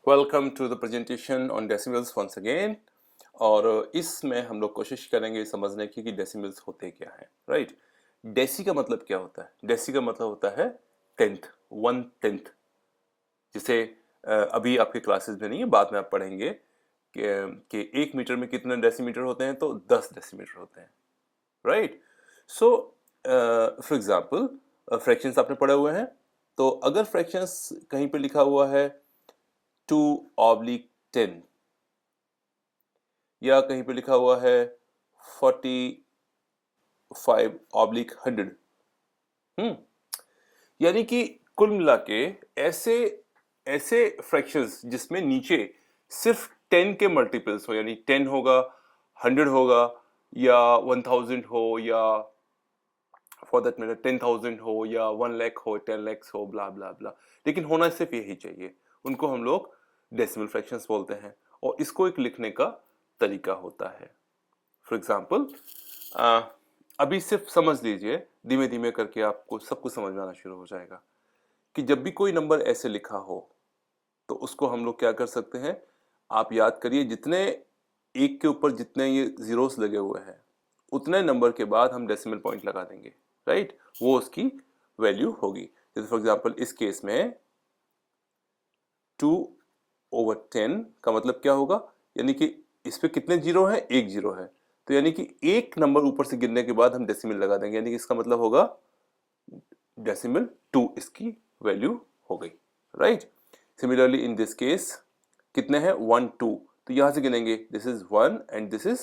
Welcome to the presentation on decimals once again. और इसमें हम लोग कोशिश करेंगे समझने की कि डेसिमल्स होते क्या हैं, राइट। डेसी का मतलब क्या होता है? डेसी का मतलब होता है टेंथ, 1/10। जिसे अभी आपके क्लासेस में नहीं है, बाद में आप पढ़ेंगे कि 1 मीटर में कितने डेसीमीटर होते हैं, तो 10 डेसीमीटर होते हैं, right. So for example fractions आपने पढ़े हुए हैं, तो अगर फ्रैक्शंस कहीं पे लिखा हुआ है 2/10 या कहीं पे लिखा हुआ है 45/100, यानी कि कुल मिला के ऐसे ऐसे फ्रैक्शंस जिसमें नीचे सिर्फ 10 के मल्टीपल्स हो, यानी 10 होगा, 100 होगा, या 1000 हो, या फॉर दैट मैटर 10,000 हो, या 1 लाख हो, 10 lakhs हो, ब्ला ब्ला ब्ला, लेकिन होना सिर्फ यही चाहिए, उनको हम लोग डेसिमल फ्रैक्शंस बोलते हैं। और इसको एक लिखने का तरीका होता है। फॉर एग्जाम्पल अभी सिर्फ समझ लीजिए, धीमे धीमे करके आपको सब कुछ समझ में आना शुरू हो जाएगा कि जब भी कोई नंबर ऐसे लिखा हो तो उसको हम लोग क्या कर सकते हैं। आप याद करिए, जितने एक के ऊपर जितने ये जीरोस लगे हुए हैं, उतने नंबर के बाद हम डेसिमल पॉइंट लगा देंगे, राइट। वो उसकी वैल्यू होगी। जैसे फॉर एग्जाम्पल इस केस में 2/10 का मतलब क्या होगा, यानी कि इस पे कितने जीरो है, एक जीरो है, तो यानी कि एक नंबर ऊपर से गिरने के बाद हम डेसिमल लगा देंगे, यानी कि इसका मतलब होगा डेसिमल 2 इसकी वैल्यू हो गई, right. Similarly in this case कितने हैं, 1 2, तो यहां से गिनेंगे, this is 1 and this is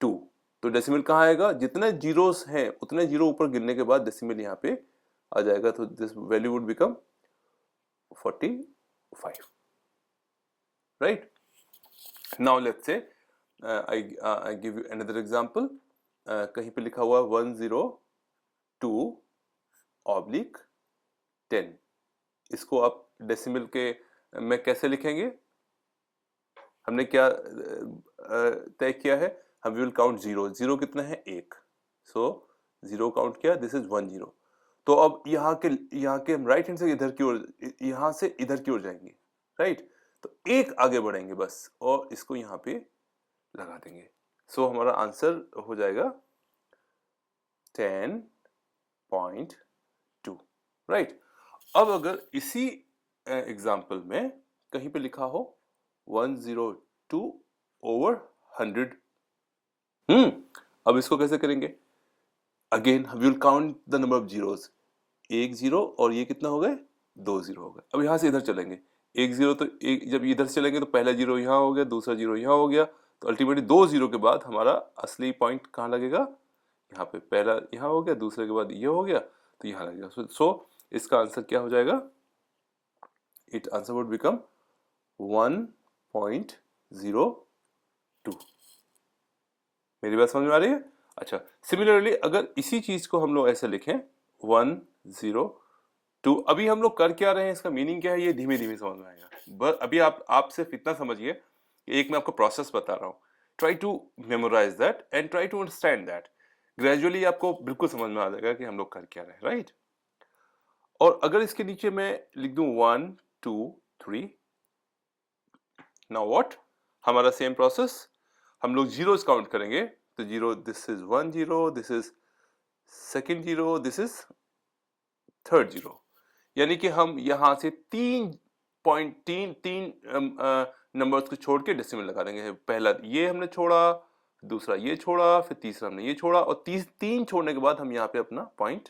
2, तो डेसिमल कहाँ आएगा, जितने जीरोस हैं उतने जीरो ऊपर गिनने के बाद डेसिमल यहाँ पे आ जाएगा, तो this value would become 45, right. Now let's say I give you another example. कहीं पे लिखा हुआ 102/10, इसको आप डेसिमल के में कैसे लिखेंगे? हमने क्या तय किया है, हम विल काउंट जीरो, जीरो कितना है, एक, सो जीरो काउंट किया, दिस इज 10। तो अब यहाँ के हम राइट हैंड से इधर की ओर, यहाँ से इधर की ओर जाएंगे, राइट। तो एक आगे बढ़ेंगे बस, और इसको यहाँ पे लगा देंगे, सो हमारा आंसर हो जाएगा 10.2, राइट। अब अगर इसी एग्जाम्पल में कहीं पे लिखा हो 102/100, अब इसको कैसे करेंगे? Again we will count the number of zeros, एक जीरो और ये कितना हो गए, 2 जीरो हो गए। अब यहां से इधर चलेंगे, एक जीरो, तो एक जब इधर से चलेंगे तो पहला जीरो यहाँ हो गया, दूसरा जीरो यहाँ हो गया, तो अल्टीमेटली 2 जीरो के बाद हमारा असली पॉइंट कहाँ लगेगा, यहाँ पे। पहला यहाँ हो गया, दूसरे के बाद ये हो गया, तो यहाँ लगेगा। सो इसका आंसर क्या हो जाएगा, इट आंसर वुड बिकम 1.02। मेरी बात समझ में आ रही है? अच्छा, सिमिलरली अगर इसी चीज को हम लोग ऐसे लिखें 102, अभी हम लोग कर क्या रहे हैं, इसका मीनिंग क्या है, ये धीमे धीमे समझ में आएगा। बस अभी आप सिर्फ इतना समझिए, एक मैं आपको प्रोसेस बता रहा हूँ। Try to memorise that and try to understand that. Gradually आपको बिल्कुल समझ में आ जाएगा कि हम लोग कर क्या रहे हैं, राइट। और अगर इसके नीचे मैं लिख दूं 1 2 3, नाउ व्हाट, हमारा सेम प्रोसेस, हम लोग जीरोस काउंट करेंगे, तो zero, this is 1 zero, this is second zero, this is third zero, यानी कि हम यहां से 3 नंबर्स को छोड़ के डेसिमल लगा देंगे। पहला ये हमने छोड़ा, दूसरा ये छोड़ा, फिर तीसरा हमने ये छोड़ा, और तीन छोड़ने के बाद हम यहाँ पे अपना पॉइंट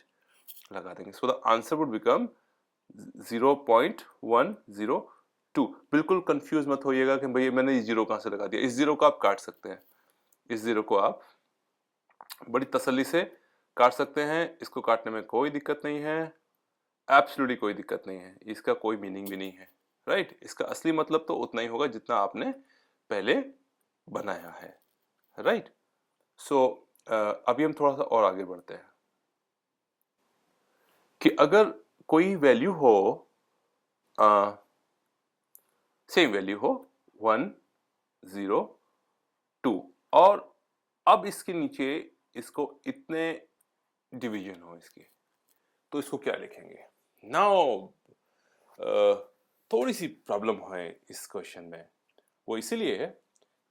लगा देंगे। So the answer would become 0.102। बिल्कुल कंफ्यूज मत होइएगा कि भैया मैंने इस जीरो कहां से लगा दिया। इस जीरो को आप काट सकते हैं, इस जीरो को आप बड़ी तसल्ली से काट सकते हैं, इसको काटने में कोई दिक्कत नहीं है, एब्सोल्युटली कोई दिक्कत नहीं है, इसका कोई मीनिंग भी नहीं है, राइट। इसका असली मतलब तो उतना ही होगा जितना आपने पहले बनाया है, राइट। सो अभी हम थोड़ा सा और आगे बढ़ते हैं कि अगर कोई वैल्यू हो, सेम वैल्यू हो 102, और अब इसके नीचे इसको इतने डिवीजन हो इसकी, तो इसको क्या लिखेंगे? नाउ थोड़ी सी प्रॉब्लम है इस क्वेश्चन में, वो इसीलिए है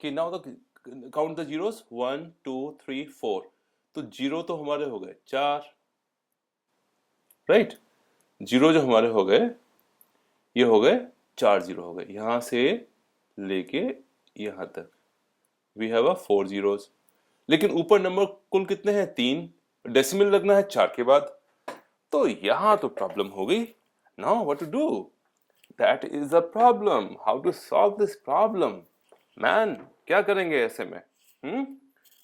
कि now the count the zeros 1 2 3 4, तो जीरो तो हमारे हो गए 4, राइट। जीरो जो हमारे हो गए, ये हो गए 4 जीरो हो गए, यहां से लेके यहां तक वी हैव अ 4 जीरोस। लेकिन ऊपर नंबर कुल कितने हैं? 3, डेसिमल लगना है 4 के बाद, तो यहां तो प्रॉब्लम हो गई। Now what to do? That is a problem. How to solve this problem man? क्या करेंगे ऐसे में?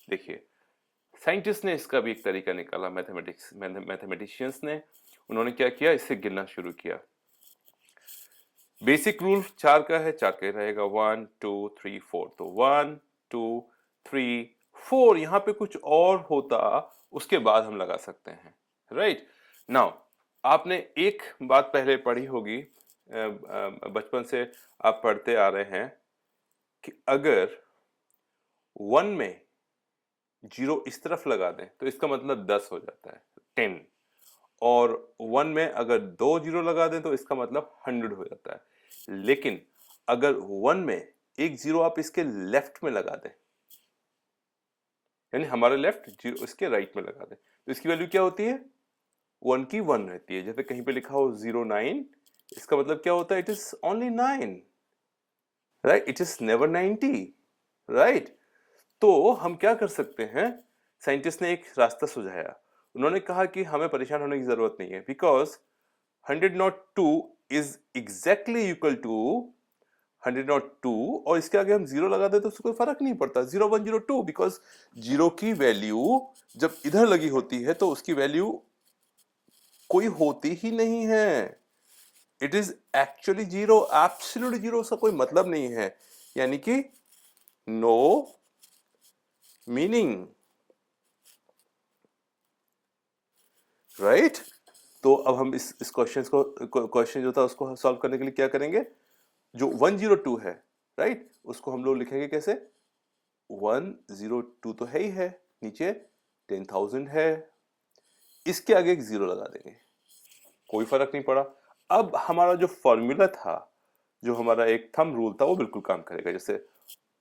देखिए, साइंटिस्ट ने इसका भी एक तरीका निकाला, मैथमेटिशियंस ने। उन्होंने क्या किया, इससे गिनना शुरू किया। बेसिक रूल 4 का है, 4 का रहेगा 1 2 3 4, तो 1 2 3 4। यहां पे कुछ और होता उसके बाद हम लगा सकते हैं, राइट। नाउ आपने एक बात पहले पढ़ी होगी, बचपन से आप पढ़ते आ रहे हैं कि अगर 1 में जीरो इस तरफ लगा दें तो इसका मतलब 10 हो जाता है, 10। और 1 में अगर 2 जीरो लगा दें तो इसका मतलब 100 हो जाता है। लेकिन अगर 1 में एक जीरो आप इसके लेफ्ट में लगा दें, यानी हमारे लेफ्ट जीरो इसके राइट में लगा दें, तो इसकी वैल्यू क्या होती है? 1 की 1 रहती है। जैसे कहीं पे लिखा हो 09, इसका मतलब क्या होता है? It is only 9, right. It is never 90, right. तो हम क्या कर सकते हैं? साइंटिस्ट ने एक रास्ता सुझाया। उन्होंने कहा कि हमें परेशान होने की जरूरत नहीं है, because 102 is exactly equal to 102, और इसके आगे हम जीरो लगा दें तो उससे कोई फर्क नहीं पड़ता, 0102, बिकॉज जीरो की वैल्यू जब इधर लगी होती है तो उसकी वैल्यू कोई होती ही नहीं है। It is actually zero, absolute zero, उसका कोई मतलब नहीं है, यानी कि नो मीनिंग, राइट। तो अब हम इस क्वेश्चन जो था उसको सॉल्व करने के लिए क्या करेंगे? जो 102 है, राइट, उसको हम लोग लिखेंगे कैसे? 102 तो है ही है, नीचे 10,000 है, इसके आगे एक जीरो लगा देंगे, कोई फर्क नहीं पड़ा। अब हमारा जो फॉर्मूला था, जो हमारा एक थंब रूल था, वो बिल्कुल काम करेगा। जैसे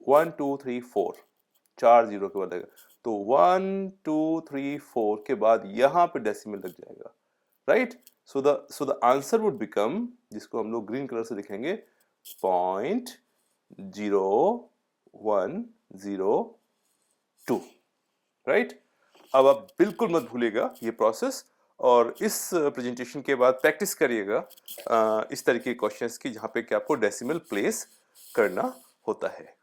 1 2 3 4, 4 जीरो के बाद आएगा, तो 1 2 3 4 के बाद यहां पे डेसिमल लग जाएगा, right. So the answer would become, जिसको हम लोग ग्रीन कलर से लिखेंगे, 0.0102, राइट। अब आप बिल्कुल मत भूलिएगा ये प्रोसेस, और इस प्रेजेंटेशन के बाद प्रैक्टिस करिएगा इस तरह के क्वेश्चंस की, जहां पे कि आपको डेसिमल प्लेस करना होता है।